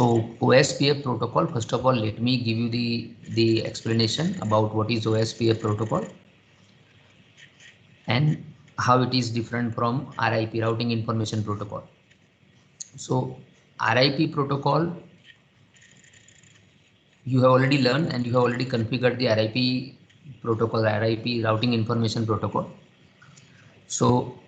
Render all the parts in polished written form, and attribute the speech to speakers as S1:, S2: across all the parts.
S1: So OSPF protocol, first of all, let me give you the explanation about what is OSPF protocol and how it is different from RIP, routing information protocol. So RIP protocol, you have already learned and you have already configured the RIP protocol, RIP routing information protocol. So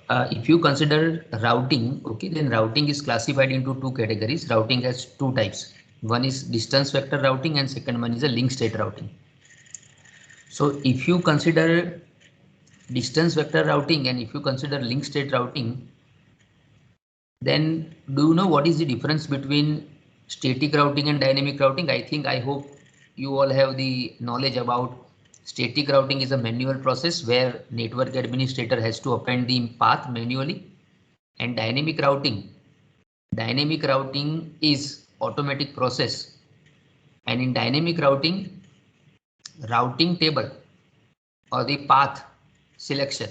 S1: if you consider routing, okay, then routing is classified into two categories. Routing has two types. One is distance vector routing and second one is a link state routing. So if you consider distance vector routing and if you consider link state routing, then do you know what is the difference between static routing and dynamic routing? I hope you all have the knowledge about static routing is a manual process where network administrator has to append the path manually, and dynamic routing is automatic process, and in dynamic routing table or the path selection,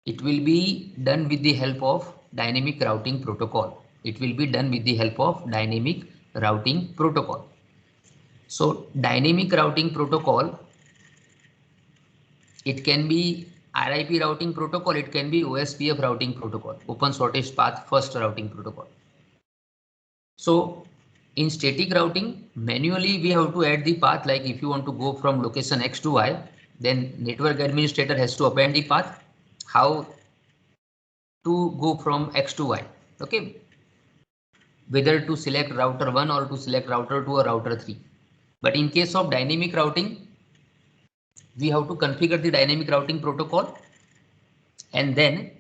S1: it will be done with the help of dynamic routing protocol. It will be done with the help of dynamic routing protocol. So dynamic routing protocol, it can be RIP routing protocol, it can be OSPF routing protocol, open shortest path first routing protocol. So in static routing, manually we have to add the path, like if you want to go from location X to Y, then network administrator has to append the path, how to go from X to Y, okay, whether to select router 1 or to select router 2 or router 3. But in case of dynamic routing, we have to configure the dynamic routing protocol, and then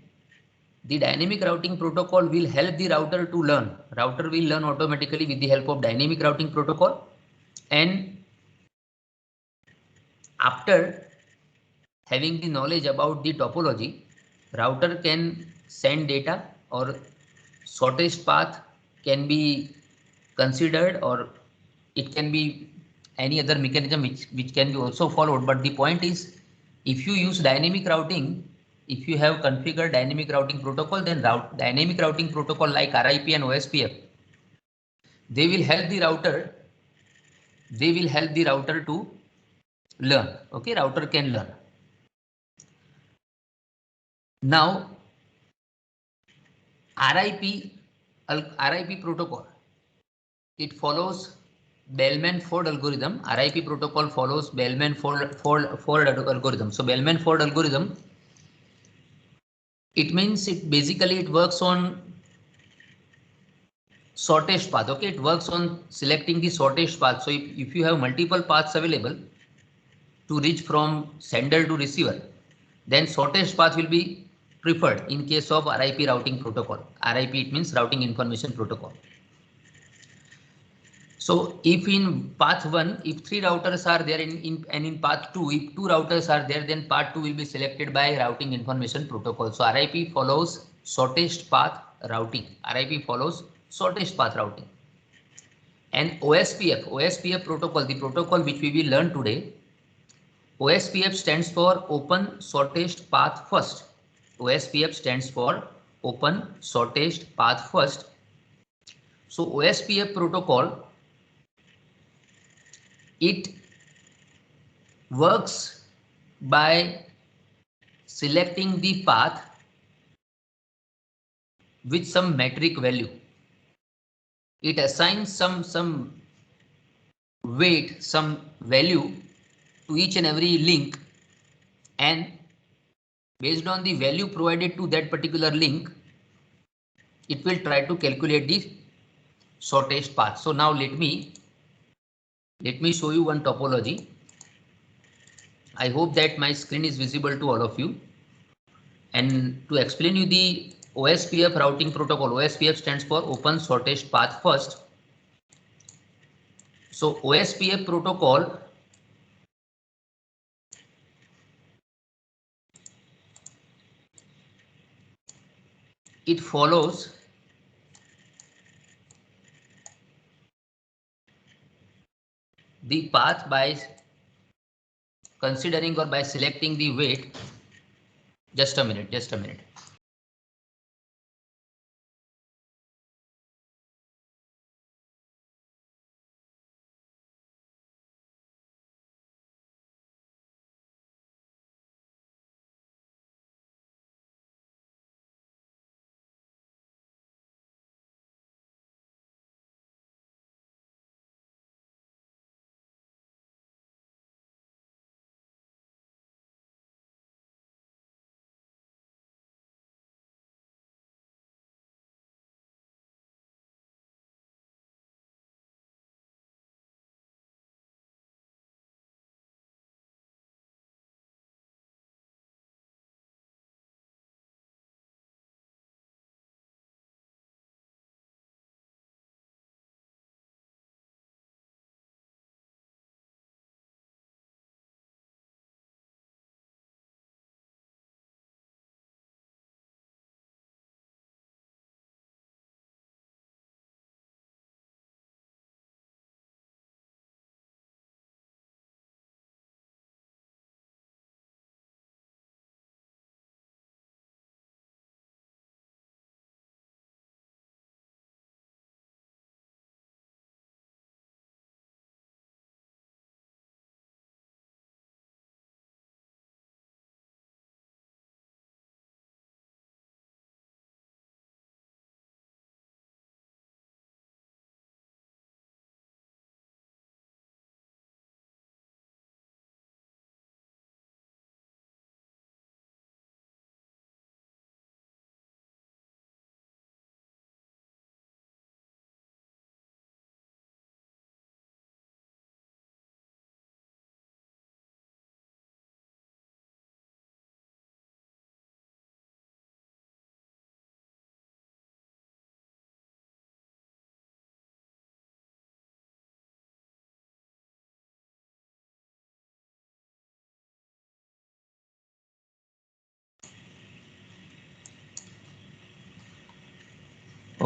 S1: the dynamic routing protocol will help the router to learn. Router will learn automatically with the help of dynamic routing protocol, and after having the knowledge about the topology, router can send data or shortest path can be considered, or it can be any other mechanism which can be also followed. But the point is, if you use dynamic routing, if you have configured dynamic routing protocol, then dynamic routing protocol like RIP and OSPF, they will help the router to learn. Okay, router can learn. Now RIP protocol, it follows Bellman-Ford algorithm. RIP protocol follows Bellman-Ford algorithm. So Bellman-Ford algorithm, it means it works on shortest path. Okay, it works on selecting the shortest path. So if you have multiple paths available to reach from sender to receiver, then shortest path will be preferred in case of RIP routing protocol. RIP, it means routing information protocol. So if in path 1, if 3 routers are there and in path 2, if 2 routers are there, then path 2 will be selected by routing information protocol. So RIP follows shortest path routing. RIP follows shortest path routing. And OSPF protocol, the protocol which we will learn today, OSPF stands for open shortest path first. OSPF stands for open shortest path first. So OSPF protocol, it works by selecting the path with some metric value. It assigns some weight, some value to each and every link, and based on the value provided to that particular link, it will try to calculate the shortest path. So now let me show you one topology. I hope that my screen is visible to all of you. And to explain you the OSPF routing protocol, OSPF stands for open shortest path first. So OSPF protocol, it follows the path by considering or by selecting the weight. Just a minute.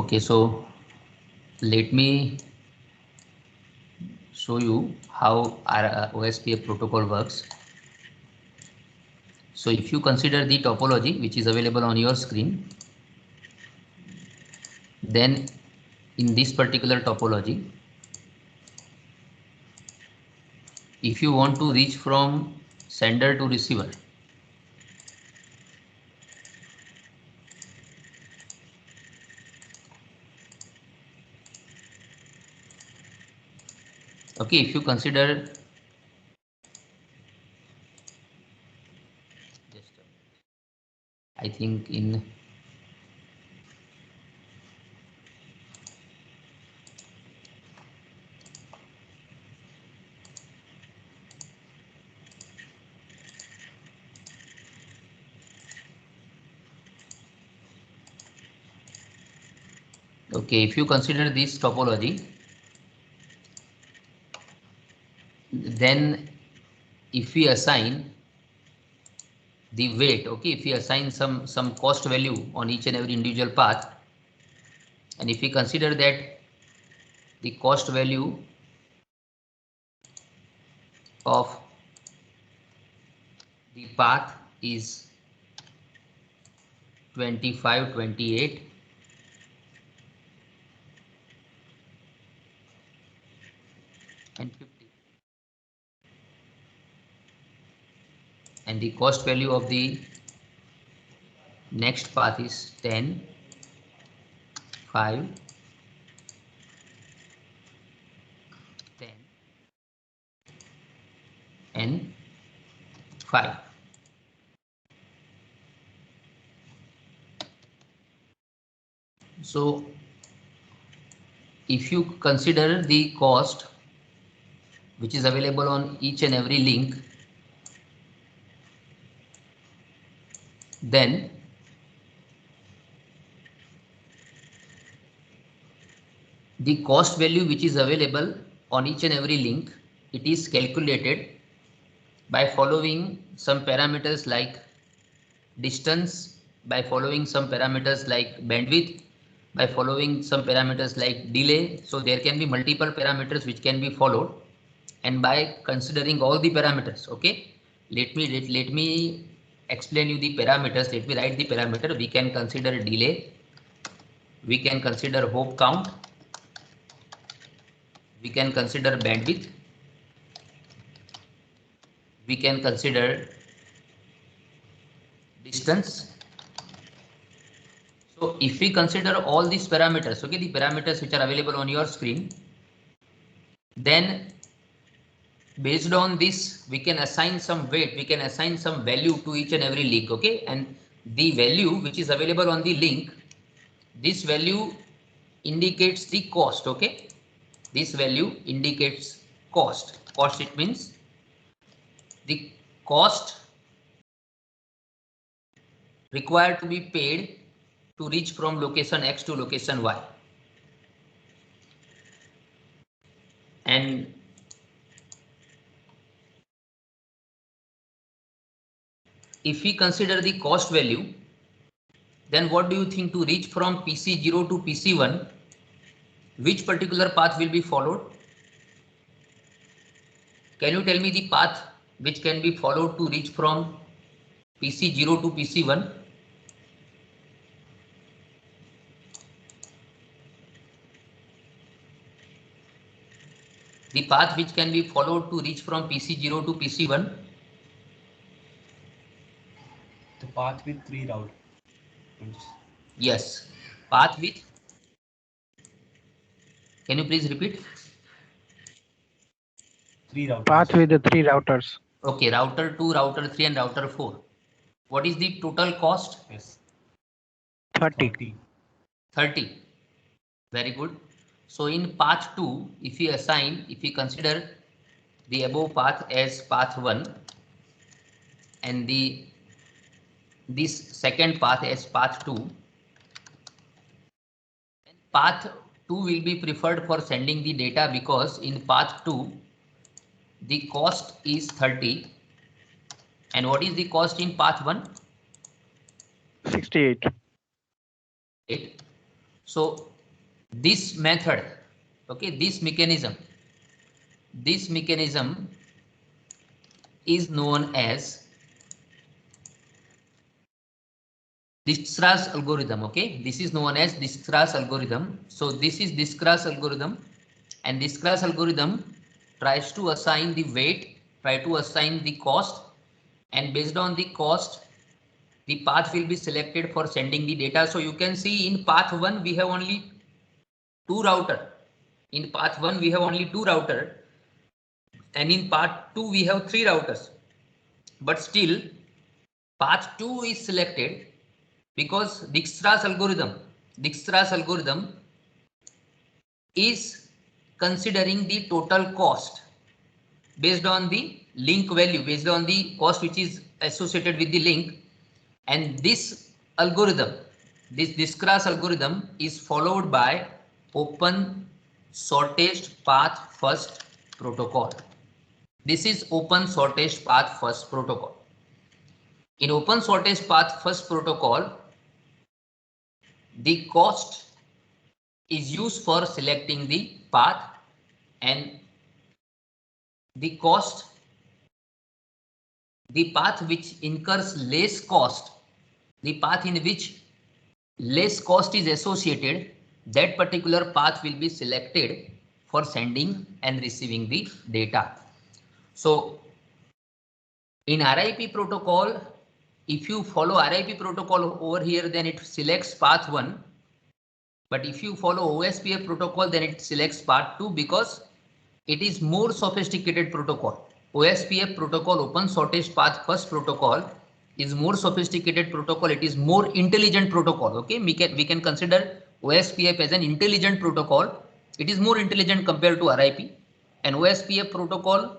S1: Okay, so let me show you how our OSPF protocol works. So if you consider the topology which is available on your screen, then in this particular topology, if you want to reach from sender to receiver, okay, if you consider just I think in okay, if you consider this topology, then if we assign the weight, okay, if we assign some cost value on each and every individual path, and if we consider that the cost value of the path is 25, 28, and 50, and the cost value of the next path is 10, 5, 10, and 5. So if you consider the cost which is available on each and every link, then the cost value which is available on each and every link, it is calculated by following some parameters like distance, by following some parameters like bandwidth, by following some parameters like delay. So there can be multiple parameters which can be followed, and by considering all the parameters, okay, let me explain you the parameters. Let me write the parameter. We can consider delay, we can consider hop count, we can consider bandwidth, we can consider distance. So if we consider all these parameters, okay, the parameters which are available on your screen, then based on this we can assign some weight, we can assign some value to each and every link, okay, and the value which is available on the link, this value indicates the cost, okay, this value indicates cost. Cost, it means the cost required to be paid to reach from location X to location Y. And if we consider the cost value, then what do you think, to reach from PC0 to PC1, which particular path will be followed? Can you tell me the path which can be followed to reach from PC0 to PC1? The path which can be followed to reach from PC0 to PC1?
S2: The path with 3 routes.
S1: Yes, path with, can you please repeat?
S2: 3 routers.
S3: Path with the 3 routers.
S1: Okay, router 2, router 3, and router 4. What is the total cost?
S2: Yes.
S3: 30.
S1: 30. Very good. So in path 2, if we consider the above path as path 1 and this second path as path 2, then path 2 will be preferred for sending the data, because in path 2 the cost is 30. And what is the cost in path 1?
S3: 68.
S1: So this method, okay, this mechanism is known as Dijkstra's algorithm. Okay, this is known as Dijkstra's algorithm. So this is Dijkstra's algorithm, and Dijkstra's algorithm tries to assign the weight, try to assign the cost, and based on the cost, the path will be selected for sending the data. So you can see in path 1 we have only two router. In path 1 we have only two router, and in part 2 we have three routers. But still path 2 is selected because Dijkstra's algorithm is considering the total cost based on the link value, based on the cost which is associated with the link. And this algorithm, this Dijkstra's algorithm is followed by open shortest path first protocol. This is open shortest path first protocol. In open shortest path first protocol, the cost is used for selecting the path, and the cost, the path which incurs less cost, the path in which less cost is associated, that particular path will be selected for sending and receiving the data. So in RIP protocol, if you follow RIP protocol over here, then it selects path 1. But if you follow OSPF protocol, then it selects path 2 because it is more sophisticated protocol. OSPF protocol, open shortest path first protocol, is more sophisticated protocol. It is more intelligent protocol. Okay, we can consider OSPF as an intelligent protocol. It is more intelligent compared to RIP. And OSPF protocol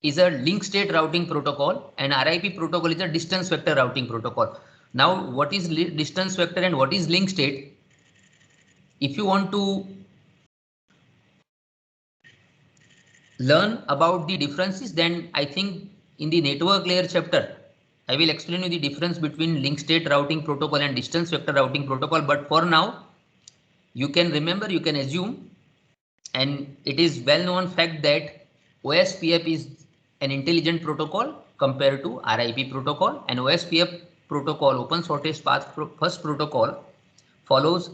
S1: is a link state routing protocol, and RIP protocol is a distance vector routing protocol. Now, what is distance vector and what is link state? If you want to learn about the differences, then I think in the network layer chapter, I will explain you the difference between link state routing protocol and distance vector routing protocol. But for now, you can remember, you can assume, and it is well known fact that OSPF is an intelligent protocol compared to RIP protocol, and OSPF protocol, open shortest path first protocol, follows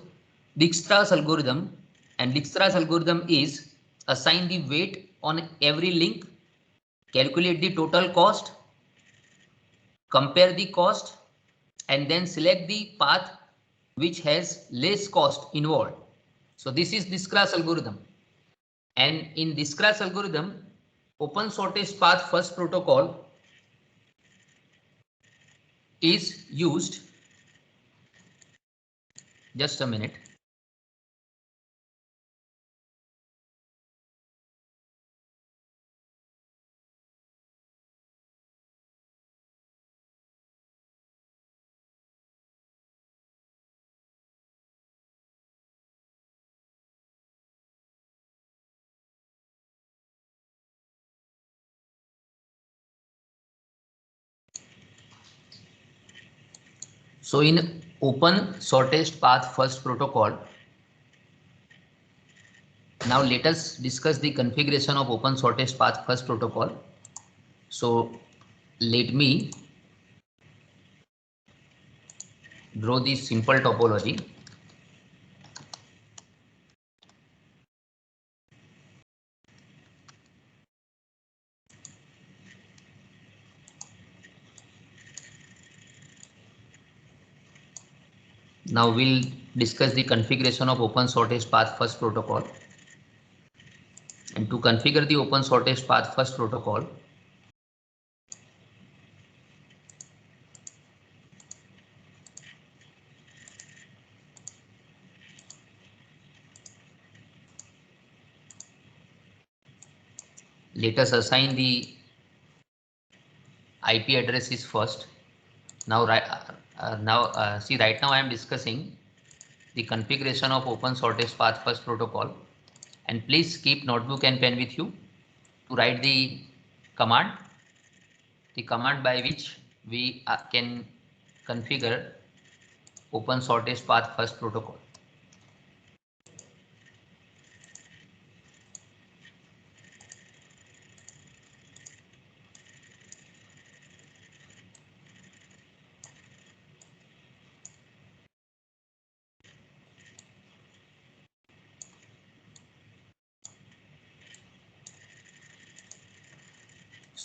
S1: Dijkstra's algorithm, and Dijkstra's algorithm is assign the weight on every link, calculate the total cost, compare the cost, and then select the path which has less cost involved. So this is Dijkstra's algorithm. And in Dijkstra's algorithm, open shortest path first protocol is used. Just a minute. So in open shortest path first protocol, now let us discuss the configuration of open shortest path first protocol. So let me draw this simple topology. Now we'll discuss the configuration of open shortest path first protocol. And to configure the open shortest path first protocol, let us assign the IP addresses first. Now, see, right now I am discussing the configuration of open shortest path first protocol, and please keep notebook and pen with you to write the command by which we can configure open shortest path first protocol.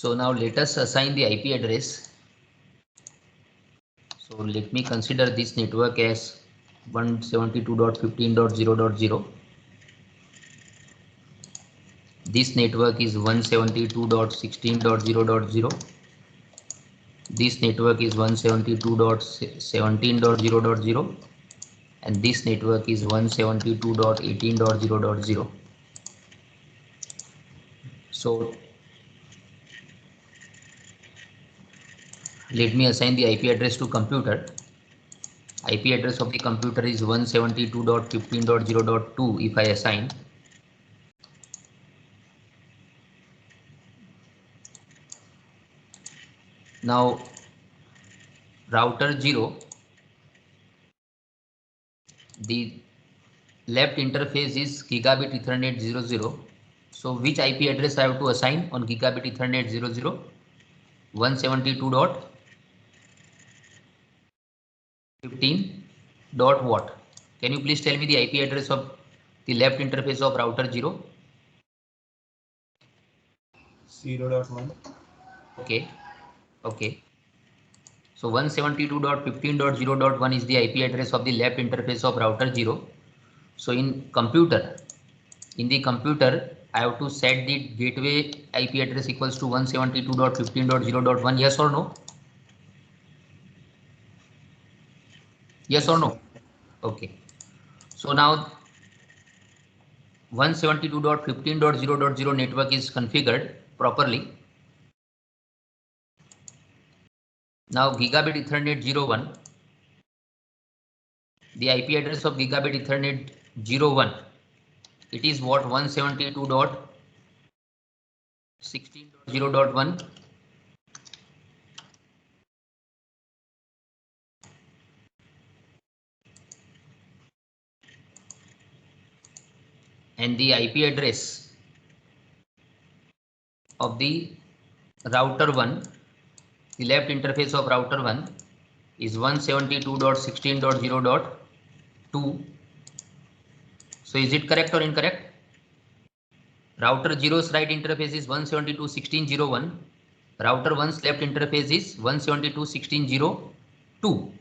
S1: So now let us assign the IP address. So let me consider this network as 172.15.0.0. This network is 172.16.0.0. This network is 172.17.0.0. And this network is 172.18.0.0. So let me assign the IP address to computer. IP address of the computer is 172.15.0.2 if I assign. Now router 0, the left interface is gigabit Ethernet 00. So which IP address I have to assign on gigabit Ethernet 00? 172.15 dot what? Can you please tell me the IP address of the left interface of router 0?
S2: 0.1.
S1: Okay. So 172.15.0.1 is the IP address of the left interface of router 0. So in the computer, I have to set the gateway IP address equals to 172.15.0.1. Yes or no? Yes or no? Okay. So now 172.15.0.0 network is configured properly. Now gigabit Ethernet 01. The IP address of gigabit Ethernet 01. It is what? 172.16.0.1. And the IP address of the router 1, the left interface of router 1 is 172.16.0.2. So is it correct or incorrect? Router 0's right interface is 172.16.0.1. Router 1's left interface is 172.16.0.2.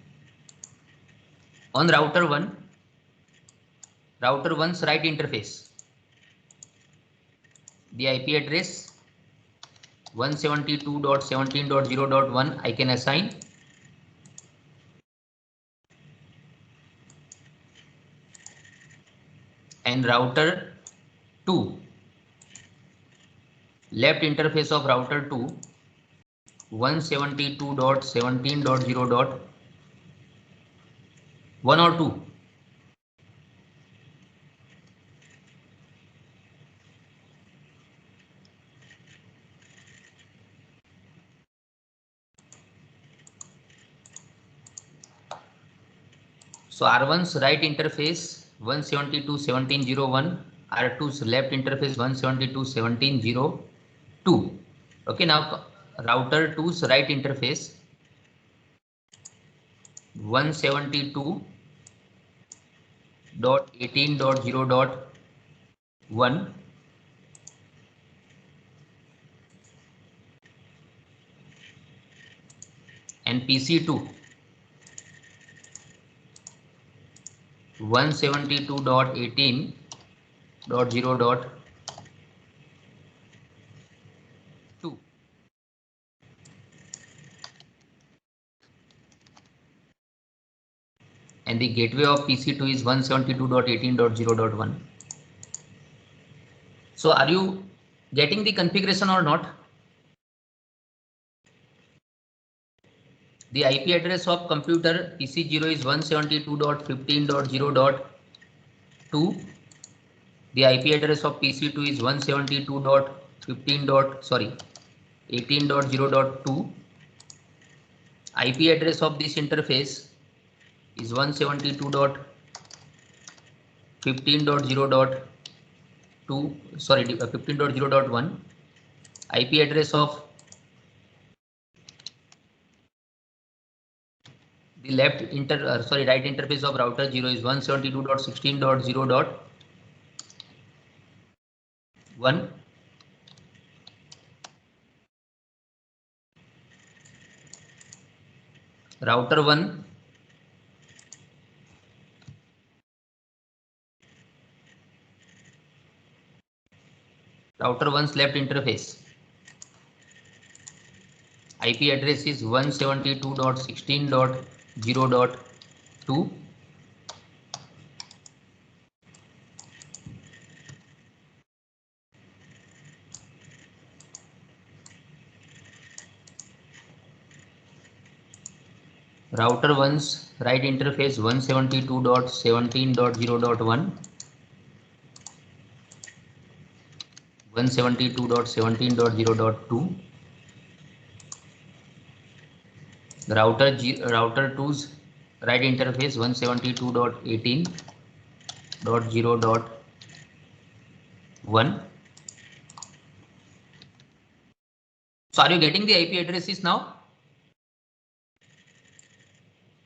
S1: On router 1's right interface, the IP address 172.17.0.1 I can assign. And router 2, left interface of router 2, 172.17.0.1 or 2. So R1's right interface 172.17.0.1, R2's left interface 172.17.0.2. Okay, now router 2's right interface 172.18.0.1 and PC2 172.18.0.2. And the gateway of PC2 is 172.18.0.1. So are you getting the configuration or not? The IP address of computer PC0 is 172.15.0.2. The IP address of PC2 is 172.18.0.2. IP address of this interface is 172.15.0.2. 15.0.1. IP address of the right interface of router 0 is 172.16.0.1. router 1 router 1's left interface IP address is 172.16.0.2. Router 1's right interface 172.17.0.1, 172.17.0.2. Router 2's right interface 172.18.0.1. So are you getting the IP addresses now?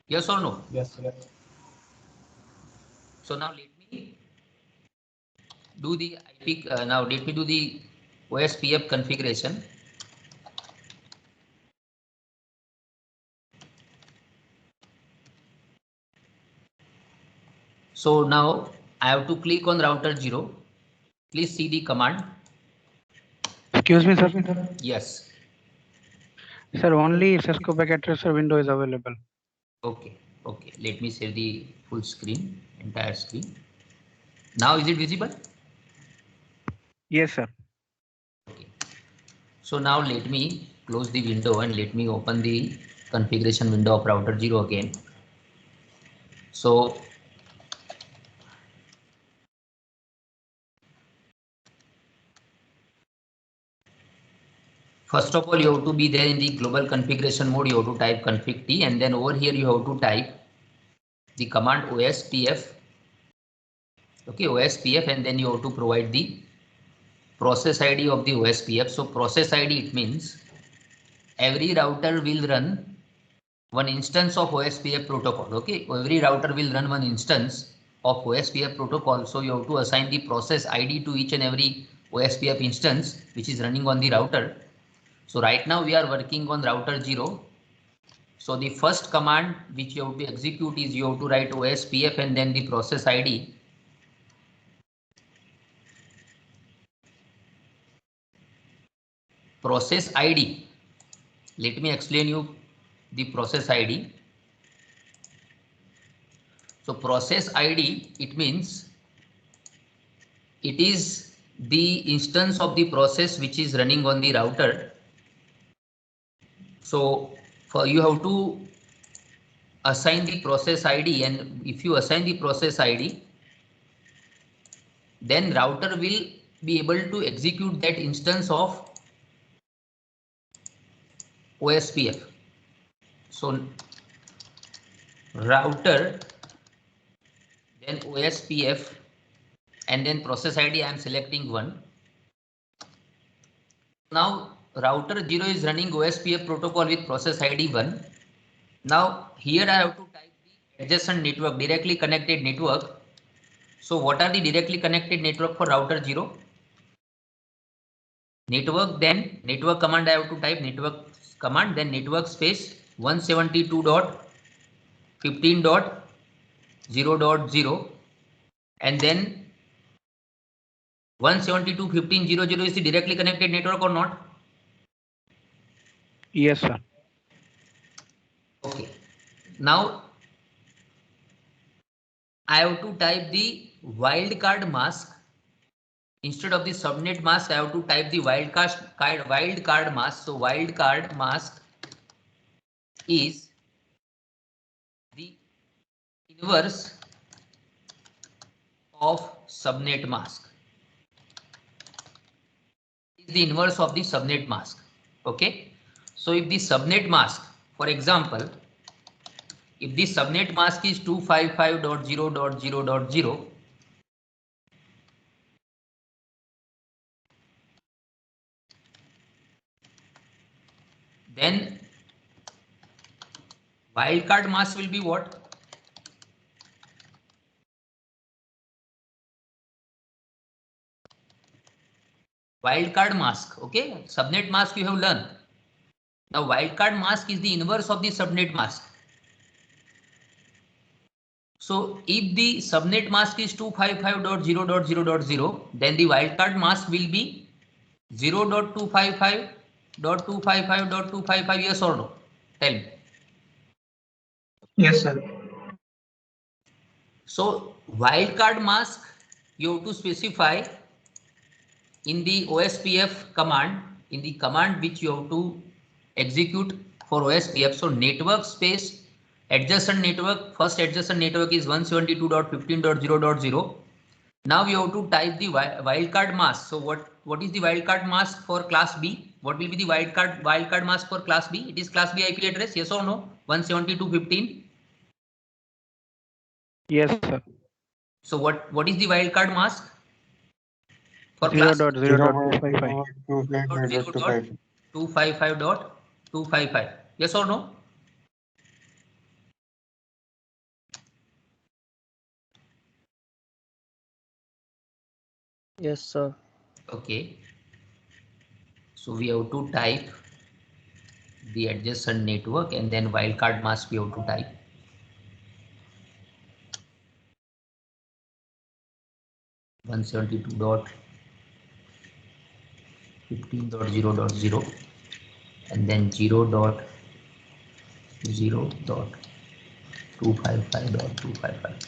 S1: Yes or no?
S2: Yes, yes.
S1: So now let me do the IP. Now let me do the OSPF configuration. So now I have to click on router 0. Please see the command.
S3: Excuse me, sir.
S1: Yes.
S3: Sir, only Cisco back addresser window is available.
S1: Okay. Okay. Let me share the full screen, entire screen. Now is it visible?
S3: Yes, sir.
S1: Okay. So now let me close the window and let me open the configuration window of router 0 again. So first of all, you have to be there in the global configuration mode. You have to type config t, and then over here you have to type the command ospf. Okay, ospf, and then you have to provide the process ID of the ospf. So process ID, it means every router will run one instance of OSPF protocol. Okay, every router will run one instance of OSPF protocol. So you have to assign the process ID to each and every OSPF instance which is running on the router. So right now we are working on router 0. So the first command which you have to execute is you have to write OSPF and then the process ID. Process ID. Let me explain you the process ID. So process ID, it means it is the instance of the process which is running on the router. So for you have to assign the process ID, and if you assign the process ID, then router will be able to execute that instance of OSPF. So router, then OSPF, and then process ID I am selecting 1. Now router 0 is running OSPF protocol with process ID 1. Now here I have to type the adjacent network, directly connected network. So what are the directly connected network for router 0? Network, then network command I have to type network command, then network space 172.15.0.0, and then 172.15.0.0 is the directly connected network or not?
S3: Yes, sir.
S1: Okay. Now I have to type the wildcard mask. Instead of the subnet mask, I have to type the wildcard mask. So wildcard mask is the inverse of subnet mask. Is the inverse of the subnet mask. Okay. So if the subnet mask, for example, if the subnet mask is 255.0.0.0, then wildcard mask will be what? Wildcard mask. Okay. Subnet mask you have learned. Now wildcard mask is the inverse of the subnet mask. So if the subnet mask is 255.0.0.0, then the wildcard mask will be 0.255.255.255, yes or no? Tell me.
S4: Yes, sir.
S1: So wildcard mask you have to specify in the OSPF command, in the command which you have to execute for OSPF. So network space adjacent network, first adjacent network is 172.15.0.0. Now you have to type the wildcard mask. So what is the wildcard mask for class B? What will be the wildcard mask for class B? It is class B IP address, yes or no? 172.15.
S3: Yes, sir.
S1: So what is the wildcard mask for
S3: Zero
S1: class
S3: dot zero dot 255.
S1: 0.255.255? Yes or no?
S5: Yes, sir.
S1: Okay. So we have to type the adjacent network and then wildcard mask we have to type. One 172.15.0.0 and then 0.0.255.255.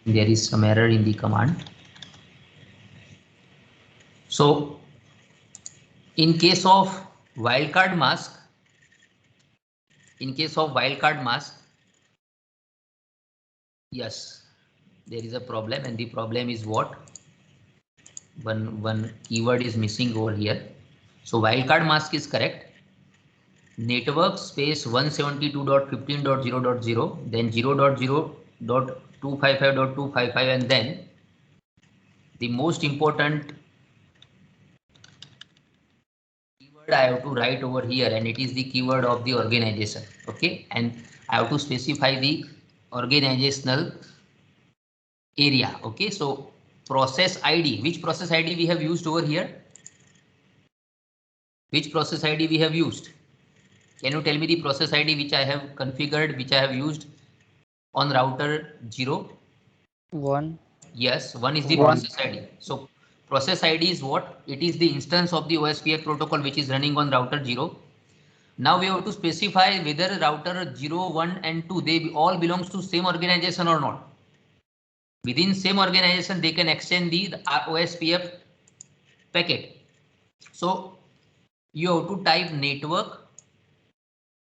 S1: There is some error in the command. So in case of wildcard mask, yes, there is a problem, and the problem is what? One keyword is missing over here. So wildcard mask is correct. Network space 172.15.0.0, then 0.0.255.255, and then the most important keyword I have to write over here, and it is the keyword of the organization. Okay, and I have to specify the organizational area. Okay, so process ID, which process ID we have used over here? Which process ID we have used? Can you tell me the process ID which I have configured, which I have used on router 0?
S5: 1.
S1: Yes, one is the
S3: One.
S1: process ID. So process ID is what? It is the instance of the OSPF protocol which is running on router 0. Now we have to specify whether router 0, 1 and 2, they all belongs to same organization or not. Within same organization, they can extend the OSPF packet. So you have to type network,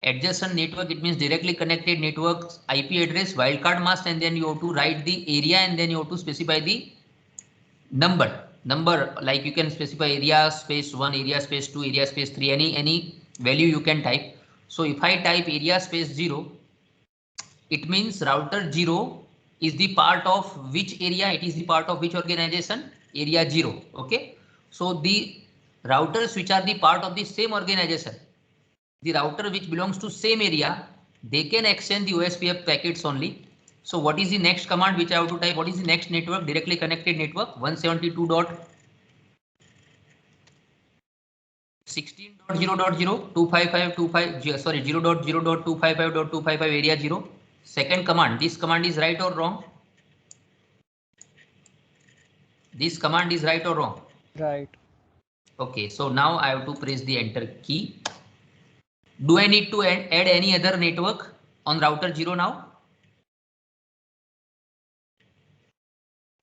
S1: adjacent network, it means directly connected network IP address, wildcard mask, and then you have to write the area, and then you have to specify the number, like you can specify area space 1, area space 2, area space 3, any value you can type. So if I type area space 0, it means router 0 is the part of which area? It is the part of which organization? Area 0. Okay, so the routers which are the part of the same organization, the router which belongs to same area, they can extend the OSPF packets only. So what is the next command which I have to type? What is the next network? Directly connected network 172.16.0.0 sorry 0.0.255.255 area 0. Second command, this command is right or wrong? This command is right or wrong?
S5: Right.
S1: Okay, so now I have to press the enter key. Do I need to add any other network on router 0 now?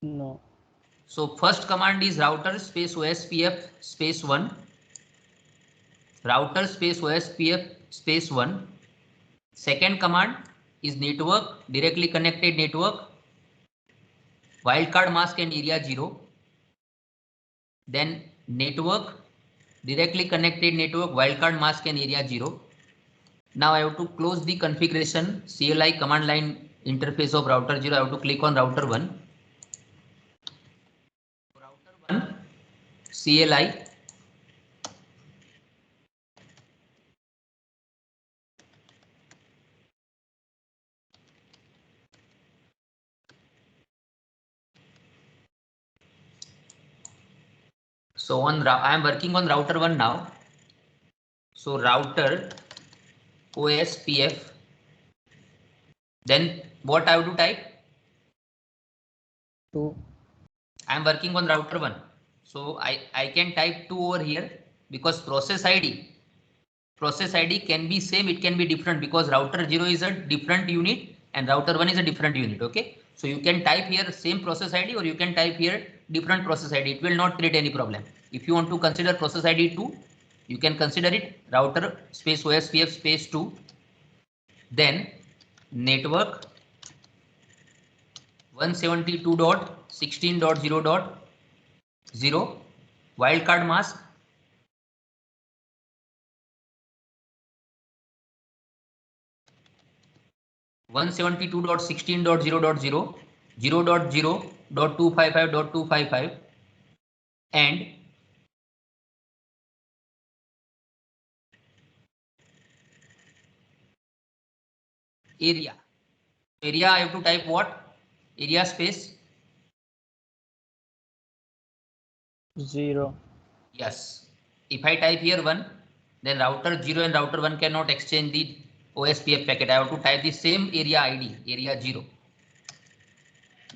S5: No.
S1: So first command is router space OSPF space 1. Router space OSPF space 1. Second command is network, directly connected network, wildcard mask and area 0. Then network, directly connected network, wildcard mask and area 0. Now I have to close the configuration CLI command line interface of router 0. I have to click on router 1. Router 1 CLI. So I am working on router 1 now. So router OSPF, then what I have to type?
S4: 2.
S1: I am working on router 1. So I can type 2 over here because process ID can be same, it can be different because router 0 is a different unit and router 1 is a different unit. Okay, so you can type here same process ID or you can type here different process ID. It will not create any problem. If you want to consider process ID 2, you can consider it router space OSPF space 2, then network 172.16.0.0 wildcard mask 172.16.0.0 0.0.255.255 and area. Area I have to type what? Area space
S4: 0.
S1: yes. If I type here 1, then router 0 and router 1 cannot exchange the OSPF packet. I have to type the same area ID, area 0.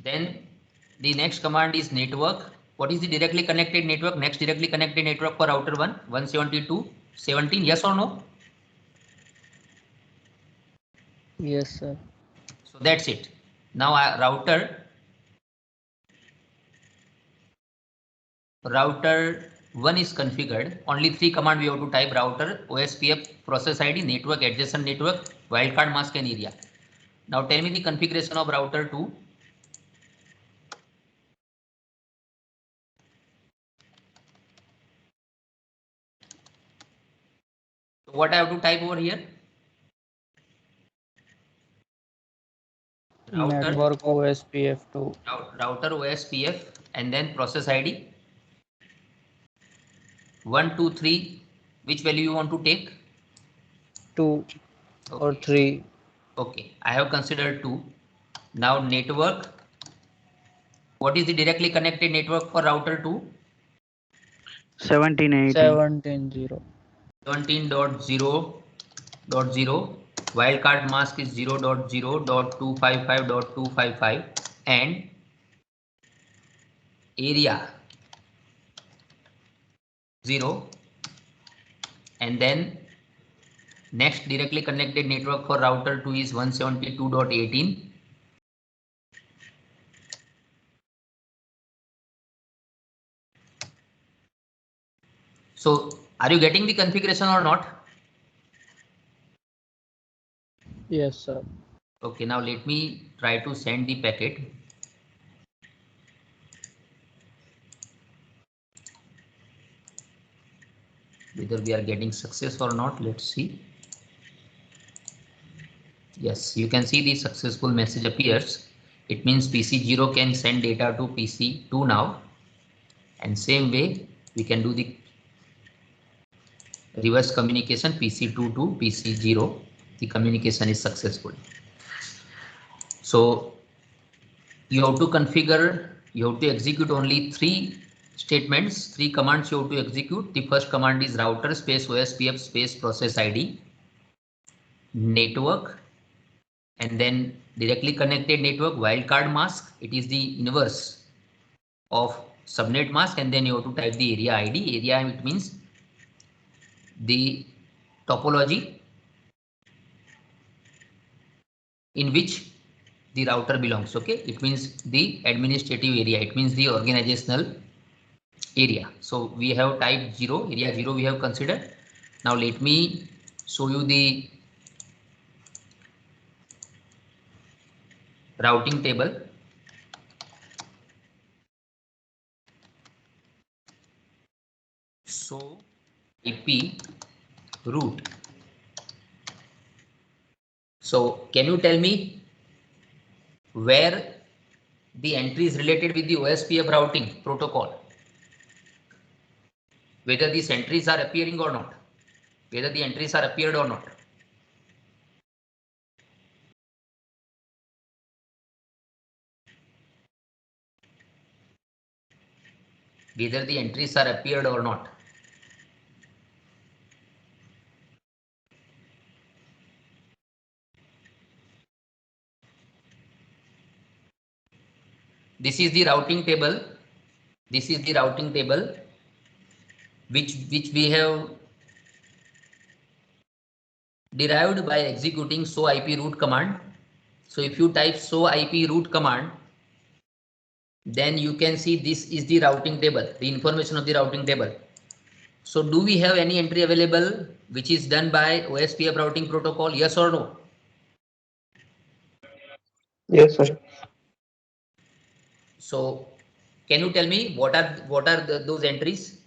S1: Then the next command is network. What is the directly connected network? Next directly connected network for router 1, 172.17, yes or no?
S4: Yes, sir.
S1: So that's it. Now router 1 is configured. Only 3 command we have to type: router, OSPF, process ID, network, adjacent network, wildcard mask and area. Now tell me the configuration of router 2. So what I have to type over here?
S4: Network OSPF 2.
S1: Router OSPF and then process ID 1, 2, 3. Which value you want to take?
S4: 2 or
S1: Okay.
S4: 3.
S1: Okay, I have considered 2. Now network. What is the directly connected network for router 2?
S3: 1780.
S4: 17.0.
S1: 17.0.0. Wildcard mask is 0.0.255.255 and area 0, and then next directly connected network for router 2 is 172.18. So are you getting the configuration or not?
S4: Yes, sir.
S1: Okay, now let me try to send the packet. Whether we are getting success or not, let's see. Yes, you can see the successful message appears. It means PC0 can send data to PC2 now. And same way we can do the reverse communication PC2 to PC0. The communication is successful. So you have to configure, you have to execute only 3 statements, 3 commands you have to execute. The first command is router space OSPF space process ID, network, and then directly connected network wildcard mask. It is the inverse of subnet mask, and then you have to type the area ID. Area, it means the topology in which the router belongs. Okay, it means the administrative area, it means the organizational area. So we have typed 0, area 0 we have considered. Now let me show you the routing table. So IP route. So can you tell me where the entry is related with the OSPF routing protocol? Whether these entries are appearing or not? Whether the entries are appeared or not? Whether the entries are appeared or not? This is the routing table. This is the routing table which we have derived by executing show IP route command. So if you type show IP route command, then you can see this is the routing table, the information of the routing table. So do we have any entry available which is done by OSPF routing protocol? Yes or no?
S5: Yes, sir.
S1: So can you tell me what are those entries?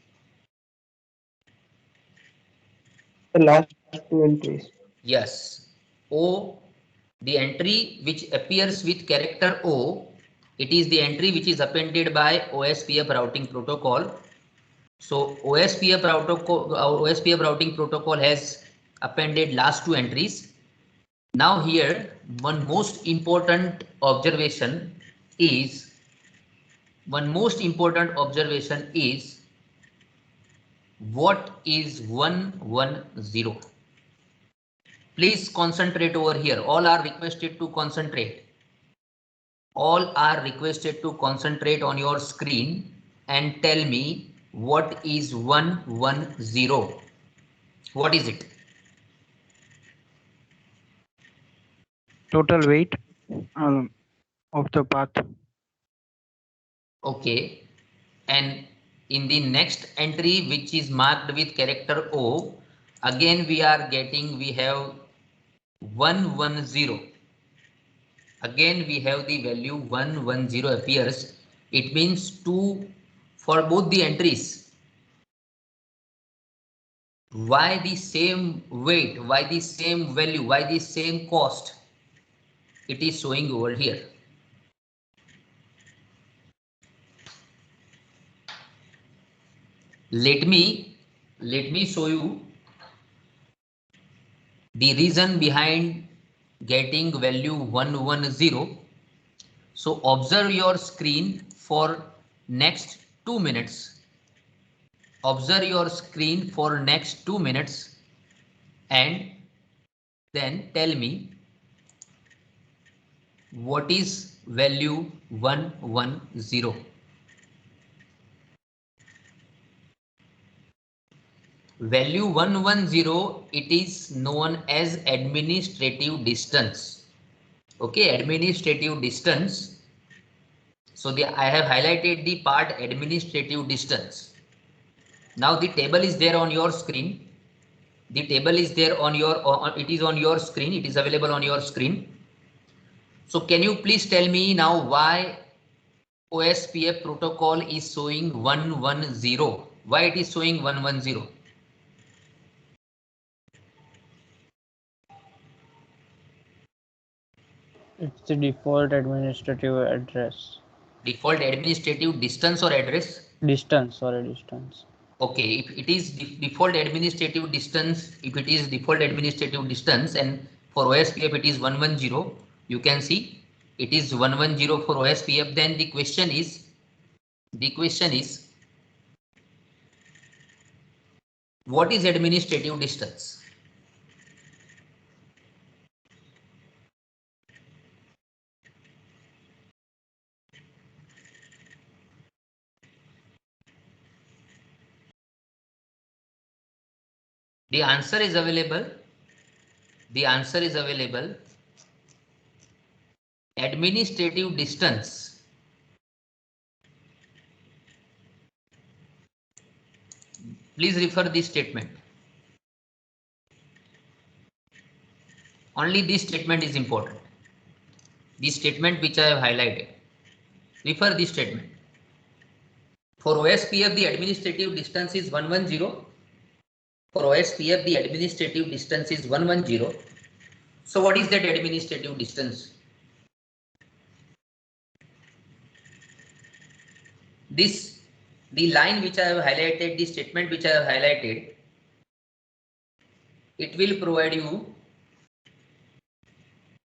S5: The last two entries.
S1: Yes. O, the entry which appears with character O, it is the entry which is appended by OSPF routing protocol. So OSPF routing protocol has appended last two entries. Now here one most important observation is what is 110? Please concentrate over here. All are requested to concentrate. All are requested to concentrate on your screen and tell me what is 110. What is it?
S3: Total weight of the path.
S1: Okay. And in the next entry, which is marked with character O, again we have 110. Again we have the value 110 appears. It means 2 for both the entries. Why the same weight? Why the same value? Why the same cost? It is showing over here. Let me show you the reason behind getting value 110. So observe your screen for next 2 minutes. Observe your screen for next 2 minutes and then tell me what is value 110. Value 110, it is known as administrative distance. Okay, administrative distance. So I have highlighted the part administrative distance. Now the table is there on your screen. The table is there on your, it is on your screen. It is available on your screen. So can you please tell me now why OSPF protocol is showing 110? Why it is showing 110?
S4: It's the default administrative address.
S1: Default administrative distance or address?
S4: Distance, sorry, distance.
S1: Okay, if it is default administrative distance, if it is default administrative distance and for OSPF it is 110, you can see it is 110 for OSPF. Then the question is what is administrative distance? The answer is available. The answer is available. Administrative distance. Please refer this statement. Only this statement is important. The statement which I have highlighted. Refer this statement. For OSPF, the administrative distance is 110. For OSPF, the administrative distance is 110. So what is that administrative distance? The line which I have highlighted, the statement which I have highlighted, it will provide you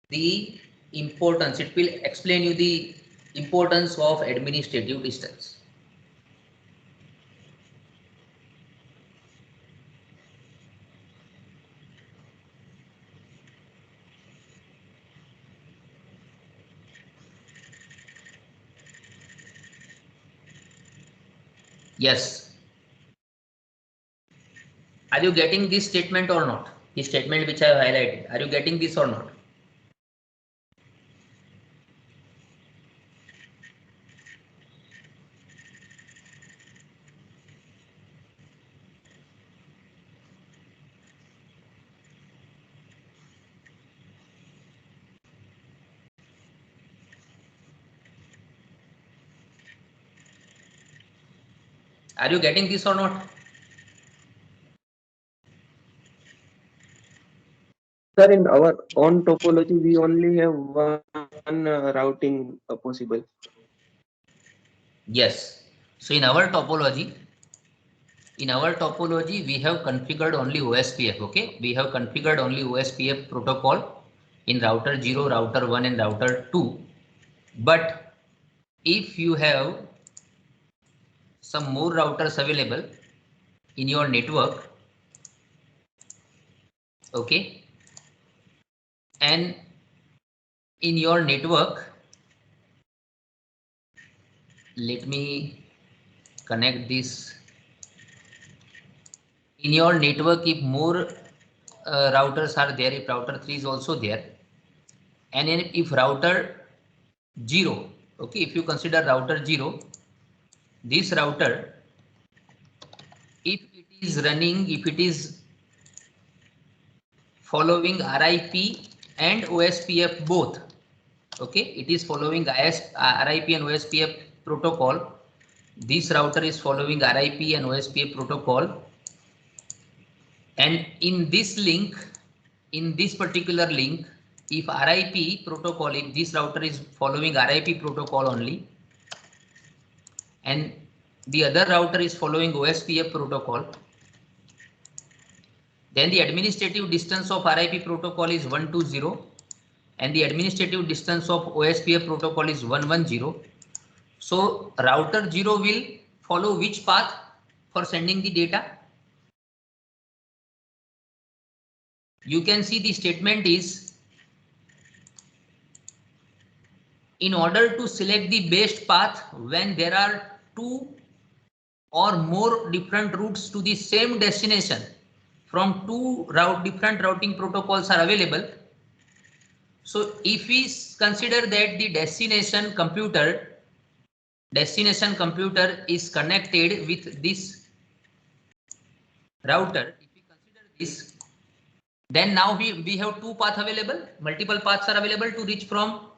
S1: the importance. It will explain you the importance of administrative distance. Yes. Are you getting this statement or not? The statement which I have highlighted. Are you getting this or not? Are you getting this or not?
S5: Sir, in our own topology, we only have one routing possible.
S1: Yes. So in our topology, we have configured only OSPF. Okay, we have configured only OSPF protocol in router 0, router 1, and router 2. But if you have some more routers available in your network, okay, and in your network, let me connect this. In your network, if more routers are there, if router 3 is also there, and if router 0, okay, if you consider router 0, this router, if it is following RIP and OSPF both, okay, it is following RIP and OSPF protocol. This router is following RIP and OSPF protocol, and in this particular link, if RIP protocol, if this router is following RIP protocol only, and the other router is following OSPF protocol, then the administrative distance of RIP protocol is 120, and the administrative distance of OSPF protocol is 110. So router 0 will follow which path for sending the data? You can see the statement is, in order to select the best path when there are two or more different routes to the same destination from different routing protocols are available. So if we consider that the destination computer is connected with this router, if we consider this, then now we have two paths available, multiple paths are available to reach from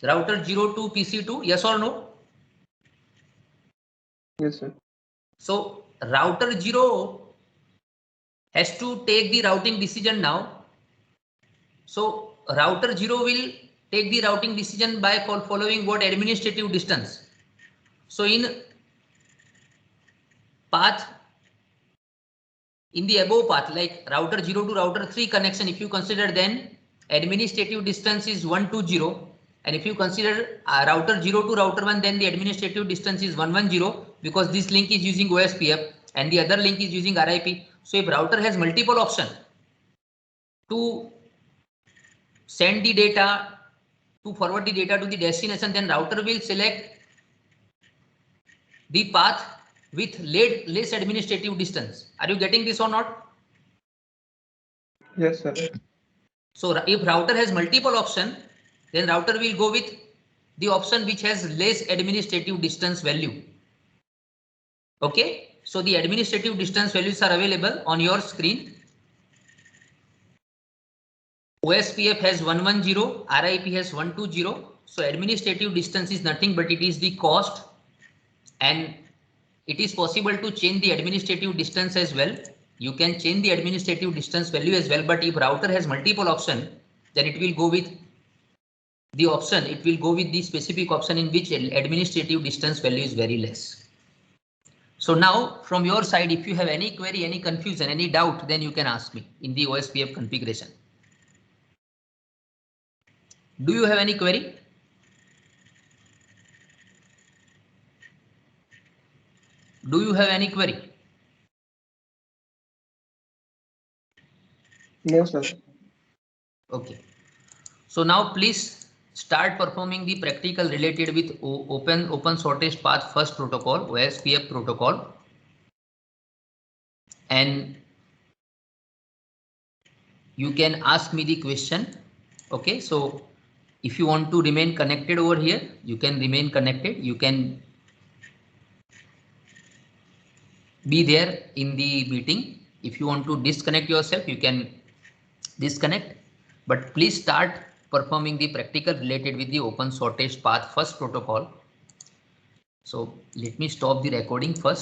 S1: router 0 to PC2, yes or no?
S5: Yes, sir.
S1: So router 0 has to take the routing decision now. So router 0 will take the routing decision by following what? Administrative distance. So in path, in the above path, like router 0 to router 3 connection, if you consider, then administrative distance is 120, and if you consider router 0 to router 1, then the administrative distance is 110, because this link is using OSPF and the other link is using RIP. So if router has multiple option to send the data, to forward the data to the destination, then router will select the path with less administrative distance. Are you getting this or not?
S5: Yes, sir.
S1: So if router has multiple option, then router will go with the option which has less administrative distance value. Okay, so the administrative distance values are available on your screen. OSPF has 110, RIP has 120. So administrative distance is nothing but it is the cost, and it is possible to change the administrative distance as well. You can change the administrative distance value as well, but if router has multiple option, then it will go with the specific option in which administrative distance value is very less. So now from your side, if you have any query, any confusion, any doubt, then you can ask me in the OSPF configuration. Do you have any query? Do you have any query?
S5: No, sir.
S1: Okay. So now please start performing the practical related with open shortest path first protocol, OSPF protocol, and you can ask me the question. Okay, so if you want to remain connected over here, you can remain connected. You can be there in the meeting. If you want to disconnect yourself, you can disconnect, but please start performing the practical related with the open shortest path first protocol. So let me stop the recording first.